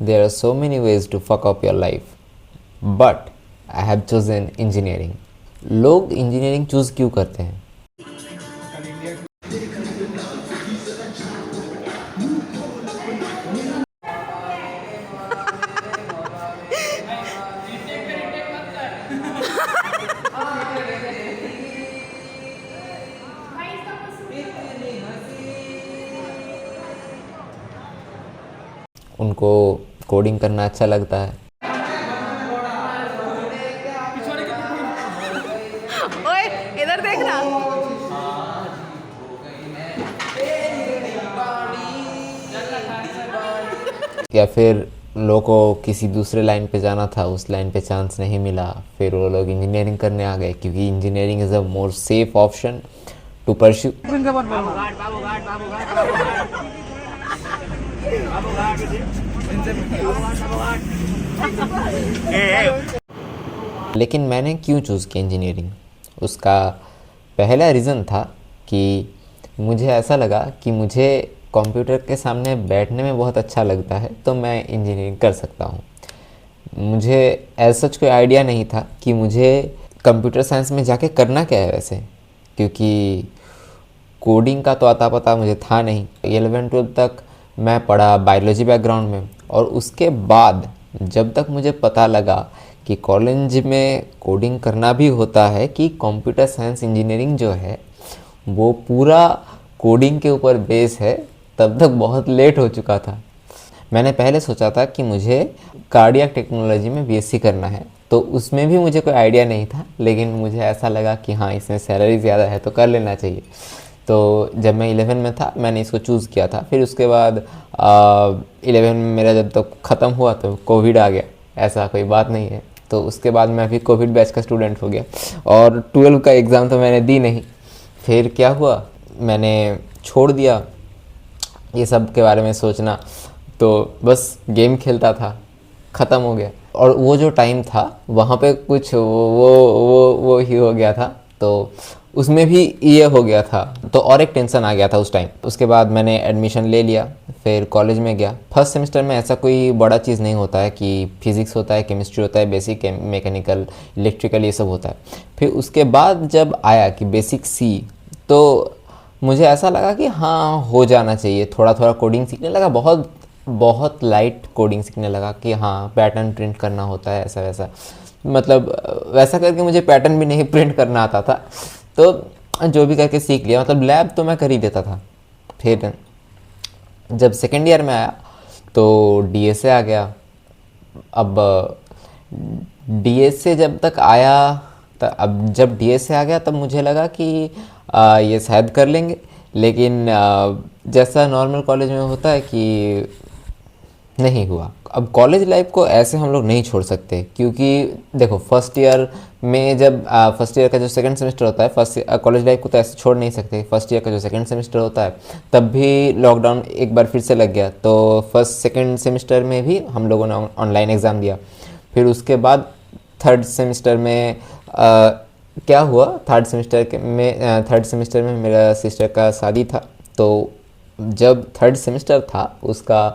There are so many ways to fuck up your life, but I have chosen engineering. लोग engineering choose क्यों करते हैं? उनको coding करना अच्छा लगता है। ओए इधर देखना। या फिर लोगों को किसी दूसरे लाइन पे जाना था, उस लाइन पे चांस नहीं मिला, फिर वो लोग इंजीनियरिंग करने आ गए क्योंकि engineering is a more safe option to pursue. लेकिन मैंने क्यों चूज़ किया इंजीनियरिंग? उसका पहला रीज़न था कि मुझे ऐसा लगा कि मुझे कंप्यूटर के सामने बैठने में बहुत अच्छा लगता है, तो मैं इंजीनियरिंग कर सकता हूँ। मुझे ऐसा सच कोई आइडिया नहीं था कि मुझे कंप्यूटर साइंस में जाके करना क्या है वैसे, क्योंकि कोडिंग का तो आता पता मुझे था नहीं। 11-12 तक मैं पढ़ा बायोलॉजी बैकग्राउंड में, और उसके बाद जब तक मुझे पता लगा कि कॉलेज में कोडिंग करना भी होता है, कि कंप्यूटर साइंस इंजीनियरिंग जो है वो पूरा कोडिंग के ऊपर बेस है, तब तक बहुत लेट हो चुका था। मैंने पहले सोचा था कि मुझे कार्डियक टेक्नोलॉजी में बीएससी करना है, तो उसमें भी मुझे कोई आइडिया नहीं था, लेकिन मुझे ऐसा लगा कि हाँ, इसमें सैलरी ज़्यादा है तो कर लेना चाहिए। तो जब मैं 11 में था मैंने इसको चूज़ किया था। फिर उसके बाद 11 में मेरा जब तक ख़त्म हुआ तो कोविड आ गया। ऐसा कोई बात नहीं है, तो उसके बाद मैं भी कोविड बैच का स्टूडेंट हो गया, और 12 का एग्ज़ाम तो मैंने दी नहीं। फिर क्या हुआ, मैंने छोड़ दिया ये सब के बारे में सोचना, तो बस गेम खेलता था, ख़त्म हो गया। और वो जो टाइम था वहाँ पे कुछ वो ही हो गया था, तो उसमें भी ये हो गया था, तो और एक टेंशन आ गया था उस टाइम। उसके बाद मैंने एडमिशन ले लिया, फिर कॉलेज में गया। फर्स्ट सेमेस्टर में ऐसा कोई बड़ा चीज़ नहीं होता है कि फिज़िक्स होता है, केमिस्ट्री होता है, बेसिक मैकेनिकल, इलेक्ट्रिकल, ये सब होता है। फिर उसके बाद जब आया कि बेसिक सी, तो मुझे ऐसा लगा कि हाँ, हो जाना चाहिए। थोड़ा थोड़ा कोडिंग सीखने लगा, बहुत बहुत लाइट कोडिंग सीखने लगा कि हाँ, पैटर्न प्रिंट करना होता है, ऐसा वैसा। मतलब वैसा करके मुझे पैटर्न भी नहीं प्रिंट करना आता था, तो जो भी करके सीख लिया। मतलब लैब तो मैं कर ही देता था। फिर जब सेकेंड ईयर में आया तो डीएसए आ गया। अब डीएसए जब तक आया, अब जब डीएसए आ गया तब मुझे लगा कि ये शायद कर लेंगे, लेकिन जैसा नॉर्मल कॉलेज में होता है कि नहीं हुआ। अब कॉलेज लाइफ को ऐसे हम लोग नहीं छोड़ सकते, क्योंकि देखो फर्स्ट ईयर में जब फर्स्ट ईयर का जो सेकंड सेमेस्टर होता है, फर्स्ट कॉलेज लाइफ को तो ऐसे छोड़ नहीं सकते। फर्स्ट ईयर का जो सेकंड सेमेस्टर होता है, तब भी लॉकडाउन एक बार फिर से लग गया, तो फर्स्ट सेकंड सेमेस्टर में भी हम लोगों ने ऑनलाइन एग्ज़ाम दिया। फिर उसके बाद थर्ड सेमेस्टर में क्या हुआ, थर्ड सेमेस्टर में मेरा सिस्टर का शादी था। तो जब थर्ड सेमेस्टर था उसका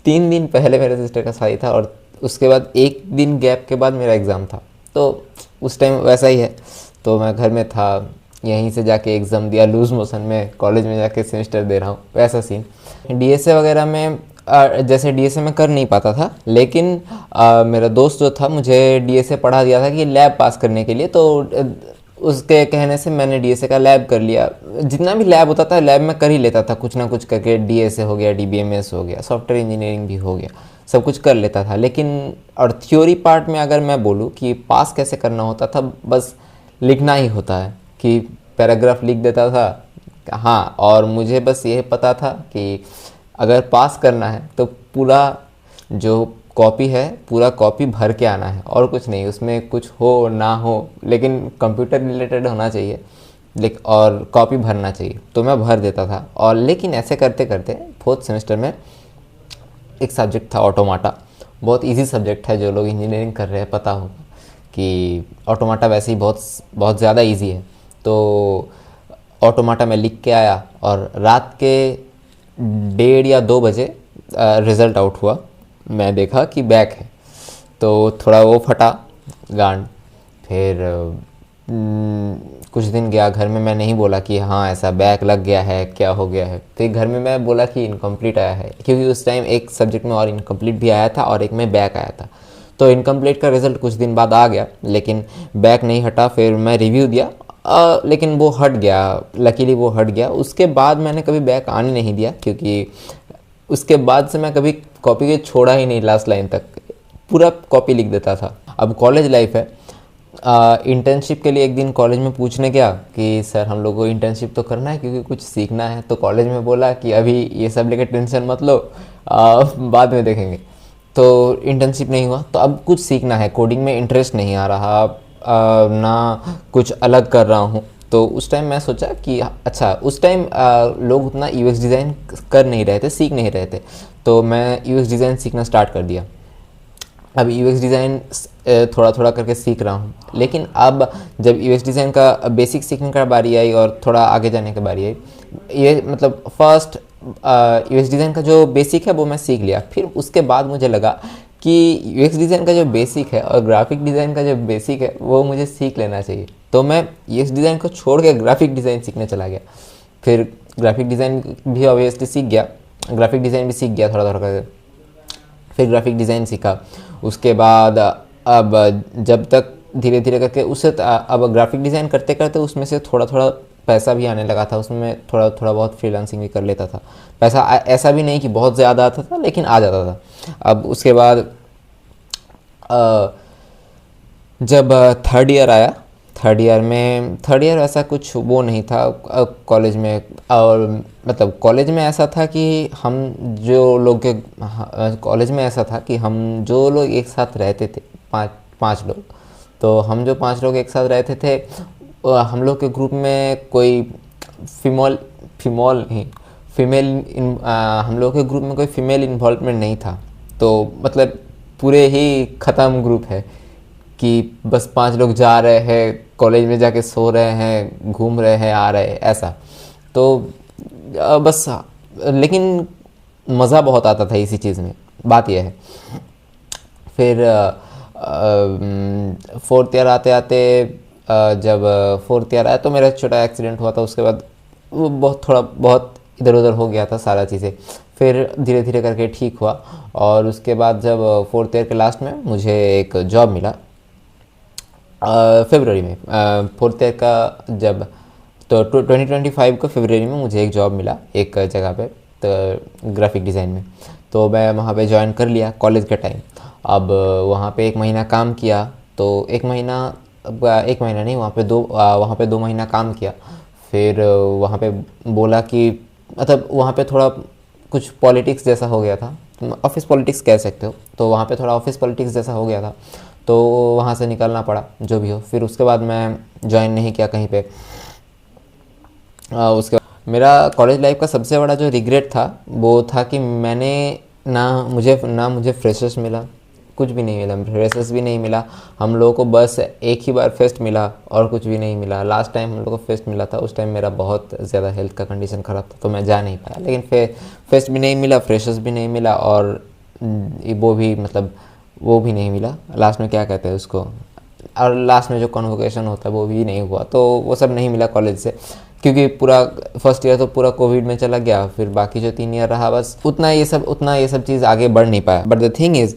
3 दिन पहले मेरे सिस्टर का शादी था, और उसके बाद एक दिन गैप के बाद मेरा एग्ज़ाम था। तो उस टाइम वैसा ही है, तो मैं घर में था, यहीं से जाके एग्ज़ाम दिया, लूज़ मोशन में कॉलेज में जाके सेमेस्टर दे रहा हूँ, वैसा सीन। डीएसए वगैरह में जैसे डीएसए में कर नहीं पाता था, लेकिन मेरा दोस्त जो था मुझे डीएसए पढ़ा दिया था कि लैब पास करने के लिए, तो उसके कहने से मैंने डीएसए का लैब कर लिया। जितना भी लैब होता था लैब में कर ही लेता था, कुछ ना कुछ करके। डीएसए हो गया, डीबीएमएस हो गया, सॉफ्टवेयर इंजीनियरिंग भी हो गया, सब कुछ कर लेता था। लेकिन और थ्योरी पार्ट में अगर मैं बोलूँ कि पास कैसे करना होता था, बस लिखना ही होता है कि पैराग्राफ लिख देता था। हाँ, और मुझे बस ये पता था कि अगर पास करना है तो पूरा जो कॉपी है पूरा कॉपी भर के आना है, और कुछ नहीं। उसमें कुछ हो ना हो, लेकिन कंप्यूटर रिलेटेड होना चाहिए, लेकिन और कॉपी भरना चाहिए। तो मैं भर देता था। और लेकिन ऐसे करते करते फोर्थ सेमेस्टर में एक सब्जेक्ट था ऑटोमाटा। बहुत इजी सब्जेक्ट है, जो लोग इंजीनियरिंग कर रहे हैं पता होगा कि ऑटोमाटा वैसे ही बहुत बहुत ज़्यादा इजी है। तो ऑटोमाटा में लिख के आया, और रात के 1:30 या 2 बजे रिज़ल्ट आउट हुआ। मैं देखा कि बैक है, तो थोड़ा वो फटा गांड। फिर कुछ दिन गया, घर में मैं नहीं बोला कि हाँ ऐसा बैक लग गया है, क्या हो गया है। फिर घर में मैं बोला कि इनकम्प्लीट आया है, क्योंकि उस टाइम एक सब्जेक्ट में और इनकम्प्लीट भी आया था और एक में बैक आया था। तो इनकम्प्लीट का रिज़ल्ट कुछ दिन बाद आ गया, लेकिन बैक नहीं हटा। फिर मैं रिव्यू दिया, लेकिन वो हट गया, लकीली वो हट गया। उसके बाद मैंने कभी बैक आने नहीं दिया, क्योंकि उसके बाद से मैं कभी कॉपी के छोड़ा ही नहीं, लास्ट लाइन तक पूरा कॉपी लिख देता था। अब कॉलेज लाइफ है, इंटर्नशिप के लिए एक दिन कॉलेज में पूछने गया कि सर हम लोग को इंटर्नशिप तो करना है क्योंकि कुछ सीखना है। तो कॉलेज में बोला कि अभी ये सब लेकर टेंशन मत लो, बाद में देखेंगे। तो इंटर्नशिप नहीं हुआ। तो अब कुछ सीखना है, कोडिंग में इंटरेस्ट नहीं आ रहा, ना कुछ अलग कर रहा हूँ। तो उस टाइम मैं सोचा कि अच्छा, उस टाइम लोग उतना यूएक्स डिज़ाइन कर नहीं रहे थे, सीख नहीं रहे थे। तो मैं यूएक्स डिज़ाइन सीखना स्टार्ट कर दिया। अब यूएक्स डिज़ाइन थोड़ा थोड़ा करके सीख रहा हूँ। लेकिन अब जब यूएक्स डिज़ाइन का बेसिक सीखने का बारी आई और थोड़ा आगे जाने की बारी आई, ये मतलब फर्स्ट यूएक्स डिज़ाइन का जो बेसिक है वो मैं सीख लिया। फिर उसके बाद मुझे लगा कि यूएक्स डिज़ाइन का जो बेसिक है और ग्राफिक डिज़ाइन का जो बेसिक है वो मुझे सीख लेना चाहिए। तो मैं यूएक्स डिज़ाइन को छोड़ के ग्राफिक डिज़ाइन सीखने चला गया। फिर ग्राफिक डिज़ाइन भी ऑब्वियसली सीख गया, ग्राफिक डिज़ाइन भी सीख गया थोड़ा थोड़ा करके। फिर ग्राफिक डिज़ाइन सीखा। उसके बाद अब जब तक धीरे धीरे करके उससे अब ग्राफिक डिज़ाइन करते करते उसमें से थोड़ा थोड़ा पैसा भी आने लगा था। उसमें थोड़ा थोड़ा बहुत फ्रीलांसिंग भी कर लेता था। पैसा ऐसा भी नहीं कि बहुत ज़्यादा आता था, लेकिन आ जाता था। अब उसके बाद जब थर्ड ईयर आया, थर्ड ईयर ऐसा कुछ वो नहीं था कॉलेज में। और मतलब कॉलेज में ऐसा था कि हम जो लोग के कॉलेज में ऐसा था कि हम जो लोग एक साथ रहते थे, पाँच लोग। तो हम जो 5 लोग एक साथ रहते थे, हम लोग के ग्रुप में कोई फीमेल नहीं, हम लोग के ग्रुप में कोई फीमेल इन्वॉल्वमेंट नहीं था। तो मतलब पूरे ही ख़त्म ग्रुप है कि बस 5 लोग जा रहे हैं, कॉलेज में जाके सो रहे हैं, घूम रहे हैं, आ रहे हैं, ऐसा। तो बस, लेकिन मज़ा बहुत आता था इसी चीज़ में, बात यह है। फिर फोर्थ ईयर आते आते जब फोर्थ ईयर आया तो मेरा छोटा एक्सीडेंट हुआ था। उसके बाद वो थोड़ा बहुत इधर उधर हो गया था सारा चीज़ें। फिर धीरे धीरे करके ठीक हुआ। और उसके बाद जब फोर्थ ईयर के लास्ट में मुझे एक जॉब मिला, फरवरी में, फोर्थ ईयर का जब, तो 2025 को फरवरी में मुझे एक जॉब मिला एक जगह पे, तो ग्राफिक डिज़ाइन में। तो मैं वहाँ पे ज्वाइन कर लिया कॉलेज के टाइम। अब वहाँ पे 1 महीना काम किया। तो 1 महीना नहीं, वहाँ पे 2 महीना काम किया। फिर वहाँ पे बोला कि मतलब वहाँ पे थोड़ा कुछ पॉलिटिक्स जैसा हो गया था, ऑफिस पॉलिटिक्स कह सकते हो। तो वहाँ पे थोड़ा ऑफिस पॉलिटिक्स जैसा हो गया था, तो वहाँ से निकलना पड़ा, जो भी हो। फिर उसके बाद मैं ज्वाइन नहीं किया कहीं पे। उसके बाद मेरा कॉलेज लाइफ का सबसे बड़ा जो रिग्रेट था वो था कि मैंने ना मुझे फ्रेशर्स मिला, कुछ भी नहीं मिला, फ्रेशर्स भी नहीं मिला। हम लोगों को बस एक ही बार फेस्ट मिला और कुछ भी नहीं मिला। लास्ट टाइम हम लोग को फेस्ट मिला था, उस टाइम मेरा बहुत ज़्यादा हेल्थ का कंडीशन ख़राब था, तो मैं जा नहीं पाया। लेकिन फेस्ट भी नहीं मिला, फ्रेशर्स भी नहीं मिला, और वो भी नहीं मिला। लास्ट में क्या कहते हैं उसको, और लास्ट में जो कॉन्वोकेशन होता है वो भी नहीं हुआ। तो वो सब नहीं मिला कॉलेज से, क्योंकि पूरा फर्स्ट ईयर तो पूरा कोविड में चला गया। फिर बाकी जो 3 ईयर रहा, बस उतना ये सब चीज़ आगे बढ़ नहीं पाया। बट द थिंग इज़,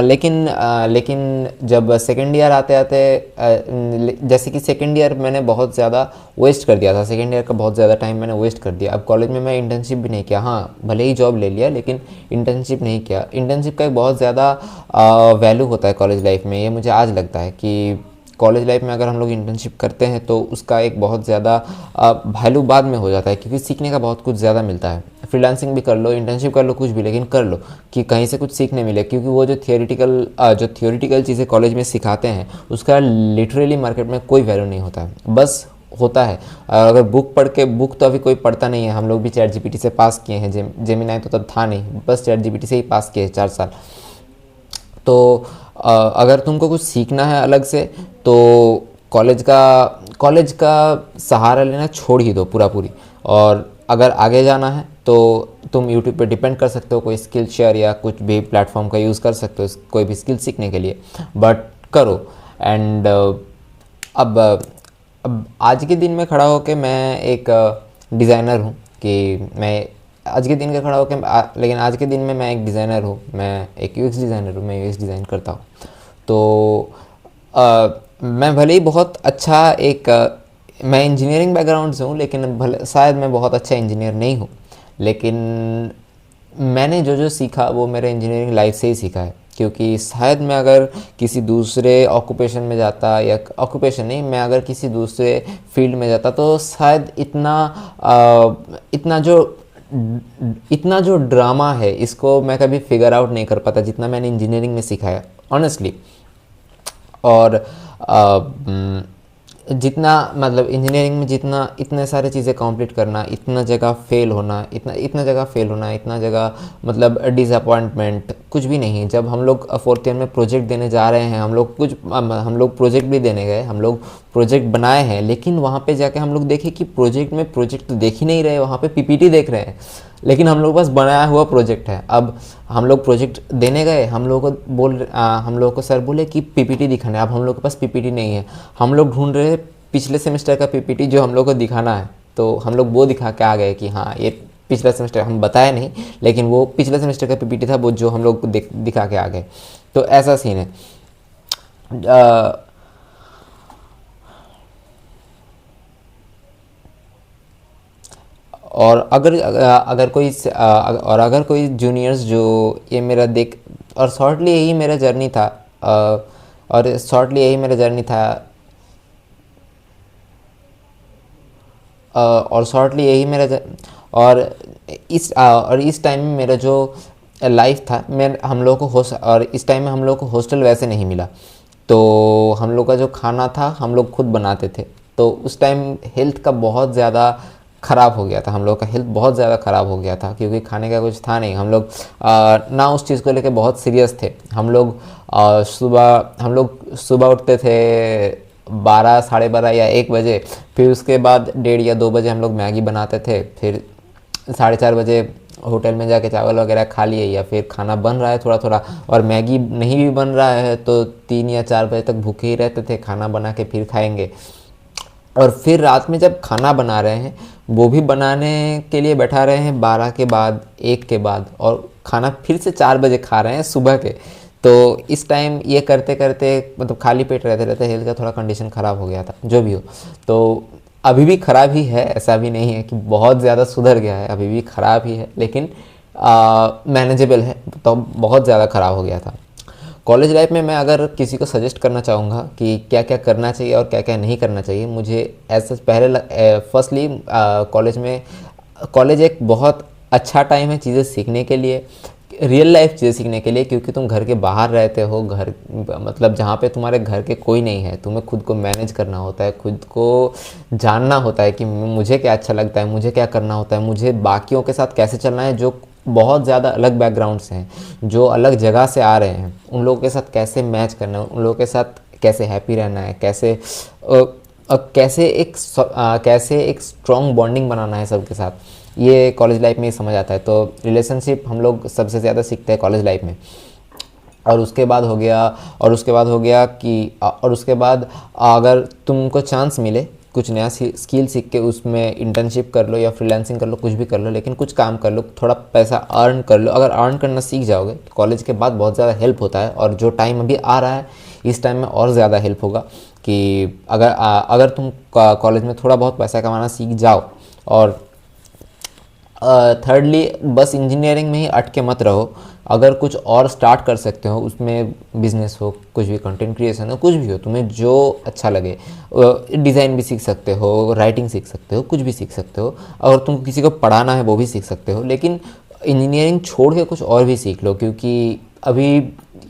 लेकिन जब सेकेंड ईयर आते आते, जैसे कि सेकेंड ईयर मैंने बहुत ज़्यादा वेस्ट कर दिया था, सेकेंड ईयर का बहुत ज़्यादा टाइम मैंने वेस्ट कर दिया। अब कॉलेज में मैं इंटर्नशिप भी नहीं किया। हाँ, भले ही जॉब ले लिया, लेकिन इंटर्नशिप नहीं किया। इंटर्नशिप का एक बहुत ज़्यादा वैल्यू होता है कॉलेज लाइफ में। ये मुझे आज लगता है कि कॉलेज लाइफ में अगर हम लोग इंटर्नशिप करते हैं तो उसका एक बहुत ज़्यादा वैल्यू बाद में हो जाता है, क्योंकि सीखने का बहुत कुछ ज़्यादा मिलता है। फ्रीलांसिंग भी कर लो, इंटर्नशिप कर लो, कुछ भी, लेकिन कर लो कि कहीं से कुछ सीखने मिले। क्योंकि वो जो थियोरिटिकल चीज़ें कॉलेज में सिखाते हैं उसका लिटरली मार्केट में कोई वैल्यू नहीं होता है, बस होता है। अगर बुक तो अभी कोई पढ़ता नहीं है। हम लोग भी चैट जीपीटी से पास किए हैं, जेमिनाई तो तब था नहीं, बस चैट जीपीटी से ही पास किए 4 साल। तो अगर तुमको कुछ सीखना है अलग से, तो कॉलेज का सहारा लेना छोड़ ही दो पूरी। और अगर आगे जाना है तो तुम यूट्यूब पे डिपेंड कर सकते हो, कोई स्किल शेयर या कुछ भी प्लेटफॉर्म का यूज़ कर सकते हो कोई भी स्किल सीखने के लिए, बट करो। एंड अब अब आज के दिन में खड़ा होकर मैं एक डिज़ाइनर हूँ कि मैं आज के दिन का खड़ा होकर लेकिन आज के दिन में मैं एक डिज़ाइनर हूँ, मैं एक यूएक्स डिज़ाइनर हूँ, मैं यूएक्स डिज़ाइन करता हूँ। तो मैं भले ही बहुत अच्छा एक मैं इंजीनियरिंग बैकग्राउंड से हूँ, लेकिन भले शायद मैं बहुत अच्छा इंजीनियर नहीं हूँ, लेकिन मैंने जो जो सीखा वो मेरे इंजीनियरिंग लाइफ से ही सीखा है। क्योंकि शायद मैं अगर किसी दूसरे ऑक्यूपेशन में जाता, या ऑक्यूपेशन नहीं, मैं अगर किसी दूसरे फील्ड में जाता तो शायद इतना जो ड्रामा है इसको मैं कभी फिगर आउट नहीं कर पाता जितना मैंने इंजीनियरिंग में सीखा है, ऑनेस्टली। और जितना मतलब इंजीनियरिंग में जितना इतने सारे चीज़ें कंप्लीट करना, इतना जगह फेल होना, इतना जगह मतलब डिसअपॉइंटमेंट कुछ भी नहीं। जब हम लोग फोर्थ ईयर में प्रोजेक्ट देने जा रहे हैं, हम लोग प्रोजेक्ट भी देने गए, हम लोग प्रोजेक्ट बनाए हैं, लेकिन वहाँ पे जाके हम लोग देखे कि प्रोजेक्ट तो देख ही नहीं रहे, वहाँ पे पीपीटी देख रहे हैं, लेकिन हम लोग बस बनाया हुआ प्रोजेक्ट है। अब हम लोग प्रोजेक्ट देने गए, हम लोगों को सर बोले कि पीपीटी दिखाना है। अब हम लोग के पास पीपीटी नहीं है, हम लोग ढूंढ रहे हैं पिछले सेमेस्टर का पीपीटी जो हम लोग को दिखाना है। तो हम लोग वो दिखा के आ गए कि हाँ ये पिछला सेमेस्टर, हम बताया नहीं लेकिन वो पिछले सेमेस्टर का पीपीटी था, वो जो हम लोग को दिखा के आ गए। तो ऐसा सीन है। और अगर कोई जूनियर्स जो ये मेरा देख, और शॉर्टली यही मेरा जर्नी था, और शॉर्टली यही मेरा जर्नी था और शॉर्टली यही मेरा ज- और इस टाइम में मेरा जो लाइफ था, मैं हम लोग को और इस टाइम में हम लोग को हॉस्टल वैसे नहीं मिला, तो हम लोग का जो खाना था हम लोग खुद बनाते थे। तो उस टाइम हेल्थ का बहुत ज़्यादा ख़राब हो गया था, हम लोग का हेल्थ बहुत ज़्यादा ख़राब हो गया था, क्योंकि खाने का कुछ था नहीं। हम लोग ना उस चीज़ को लेके बहुत सीरियस थे। हम लोग सुबह उठते थे 12, साढ़े 12 या 1 बजे, फिर उसके बाद 1:30 या 2 बजे हम लोग मैगी बनाते थे, फिर 4:30 बजे होटल में जाके चावल वगैरह खा लिए, या फिर खाना बन रहा है थोड़ा थोड़ा और मैगी नहीं भी बन रहा है तो 3 या 4 बजे तक भूखे ही रहते थे, खाना बना के फिर खाएंगे। और फिर रात में जब खाना बना रहे हैं, वो भी बनाने के लिए बैठा रहे हैं 12 के बाद, 1 के बाद, और खाना फिर से 4 बजे खा रहे हैं सुबह के। तो इस टाइम ये करते करते मतलब खाली पेट रहते रहते हेल्थ का थोड़ा कंडीशन ख़राब हो गया था, जो भी हो। तो अभी भी ख़राब ही है, ऐसा भी नहीं है कि बहुत ज़्यादा सुधर गया है, अभी भी ख़राब ही है, लेकिन मैनेजेबल है। तो बहुत ज़्यादा ख़राब हो गया था। कॉलेज लाइफ में मैं अगर किसी को सजेस्ट करना चाहूँगा कि क्या क्या करना चाहिए और क्या क्या नहीं करना चाहिए, मुझे ऐसा फर्स्टली कॉलेज एक बहुत अच्छा टाइम है चीज़ें सीखने के लिए, रियल लाइफ चीज़ें सीखने के लिए, क्योंकि तुम घर के बाहर रहते हो, घर मतलब जहाँ पे तुम्हारे घर के कोई नहीं है, तुम्हें खुद को मैनेज करना होता है, खुद को जानना होता है कि मुझे क्या अच्छा लगता है, मुझे क्या करना होता है, मुझे बाकियों के साथ कैसे चलना है जो बहुत ज़्यादा अलग बैकग्राउंड से हैं, जो अलग जगह से आ रहे हैं, उन लोगों के साथ कैसे मैच करना है, उन लोगों के साथ कैसे हैप्पी रहना है, कैसे एक स्ट्रॉन्ग बॉन्डिंग बनाना है सबके साथ। ये कॉलेज लाइफ में ही समझ आता है। तो रिलेशनशिप हम लोग सबसे ज़्यादा सीखते हैं कॉलेज लाइफ में। और उसके बाद हो गया कि और उसके बाद अगर तुमको चांस मिले कुछ नया स्किल सीख के उसमें इंटर्नशिप कर लो या फ्रीलांसिंग कर लो, कुछ भी कर लो, लेकिन कुछ काम कर लो, थोड़ा पैसा अर्न कर लो। अगर अर्न करना सीख जाओगे तो कॉलेज के बाद बहुत ज़्यादा हेल्प होता है। और जो टाइम अभी आ रहा है इस टाइम में और ज़्यादा हेल्प होगा कि अगर तुम कॉलेज में थोड़ा बहुत पैसा कमाना सीख जाओ। और थर्डली, बस इंजीनियरिंग में ही अटके मत रहो। अगर कुछ और स्टार्ट कर सकते हो, उसमें बिजनेस हो, कुछ भी कंटेंट क्रिएशन हो, कुछ भी हो, तुम्हें जो अच्छा लगे, डिज़ाइन भी सीख सकते हो, राइटिंग सीख सकते हो, कुछ भी सीख सकते हो। अगर तुम किसी को पढ़ाना है वो भी सीख सकते हो, लेकिन इंजीनियरिंग छोड़ के कुछ और भी सीख लो। क्योंकि अभी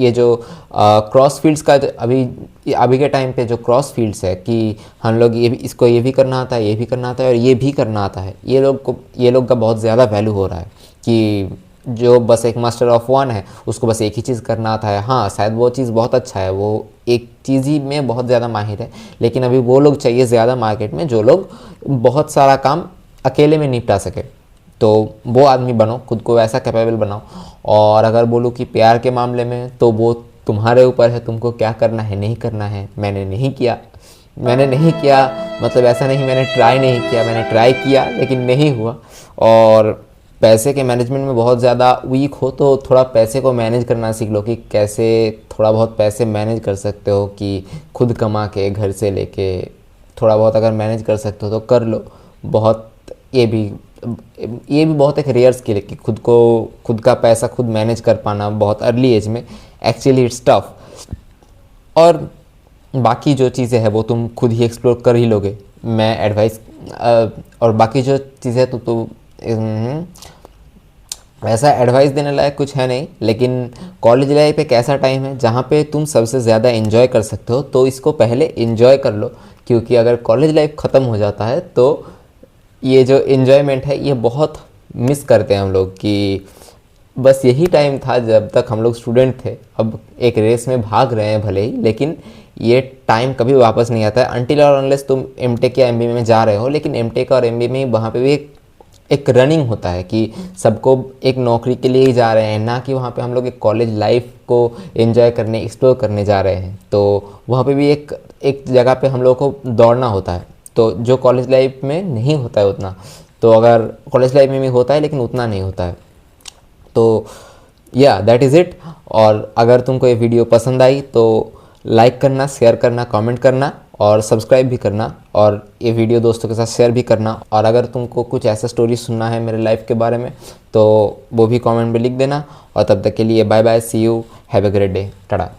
ये जो क्रॉस फील्ड्स का अभी के टाइम पे जो क्रॉस फील्ड्स है कि हम लोग इसको ये भी करना आता है, ये भी करना आता है और ये भी करना आता है, ये लोग का बहुत ज़्यादा वैल्यू हो रहा है। कि जो बस एक मास्टर ऑफ वन है उसको बस एक ही चीज़ करना आता है, हाँ शायद वो चीज़ बहुत अच्छा है, वो एक चीज़ ही में बहुत ज़्यादा माहिर है, लेकिन अभी वो लोग चाहिए ज़्यादा मार्केट में जो लोग बहुत सारा काम अकेले में निपटा सके। तो वो आदमी बनो, खुद को वैसा कैपेबल बनाओ। और अगर बोलूँ कि प्यार के मामले में, तो वो तुम्हारे ऊपर है, तुमको क्या करना है नहीं करना है। मैंने नहीं किया मतलब ऐसा नहीं मैंने ट्राई नहीं किया, मैंने ट्राई किया लेकिन नहीं हुआ। और पैसे के मैनेजमेंट में बहुत ज़्यादा वीक हो तो थोड़ा पैसे को मैनेज करना सीख लो कि कैसे थोड़ा बहुत पैसे मैनेज कर सकते हो, कि खुद कमा के घर से लेके थोड़ा बहुत अगर मैनेज कर सकते हो तो कर लो। बहुत ये भी बहुत एक रेयर स्किल है कि खुद का पैसा खुद मैनेज कर पाना बहुत अर्ली एज में। Actually it's tough. और बाकी जो चीज़ें हैं वो तुम खुद ही एक्सप्लोर कर ही लोगे। मैं एडवाइस और बाकी जो चीज़ें तो वैसा एडवाइस देने लायक कुछ है नहीं, लेकिन कॉलेज लाइफ एक ऐसा टाइम है जहाँ पे तुम सबसे ज़्यादा इन्जॉय कर सकते हो, तो इसको पहले इन्जॉय कर लो। क्योंकि अगर कॉलेज लाइफ ख़त्म हो जाता है तो ये जो इन्जॉयमेंट है ये बहुत मिस करते हैं हम लोग, कि बस यही टाइम था जब तक हम लोग स्टूडेंट थे। अब एक रेस में भाग रहे हैं भले ही, लेकिन ये टाइम कभी वापस नहीं आता है अनटिल और अनलेस तुम एमटेक या एमबीए में जा रहे हो। लेकिन एमटेक और एमबीए में वहाँ पे भी एक रनिंग होता है कि सबको एक नौकरी के लिए ही जा रहे हैं, ना कि वहाँ पे हम लोग एक कॉलेज लाइफ को एंजॉय करने एक्सप्लोर करने जा रहे हैं। तो वहाँ पे भी एक जगह पे हम लोग को दौड़ना होता है, तो जो कॉलेज लाइफ में नहीं होता है उतना। तो अगर कॉलेज लाइफ में भी होता है लेकिन उतना नहीं होता है। तो या दैट इज़ इट। और अगर तुमको ये वीडियो पसंद आई तो लाइक करना, शेयर करना, कमेंट करना और सब्सक्राइब भी करना, और ये वीडियो दोस्तों के साथ शेयर भी करना। और अगर तुमको कुछ ऐसा स्टोरी सुनना है मेरे लाइफ के बारे में तो वो भी कमेंट में लिख देना। और तब तक के लिए bye bye, see you, have a great day, Tata.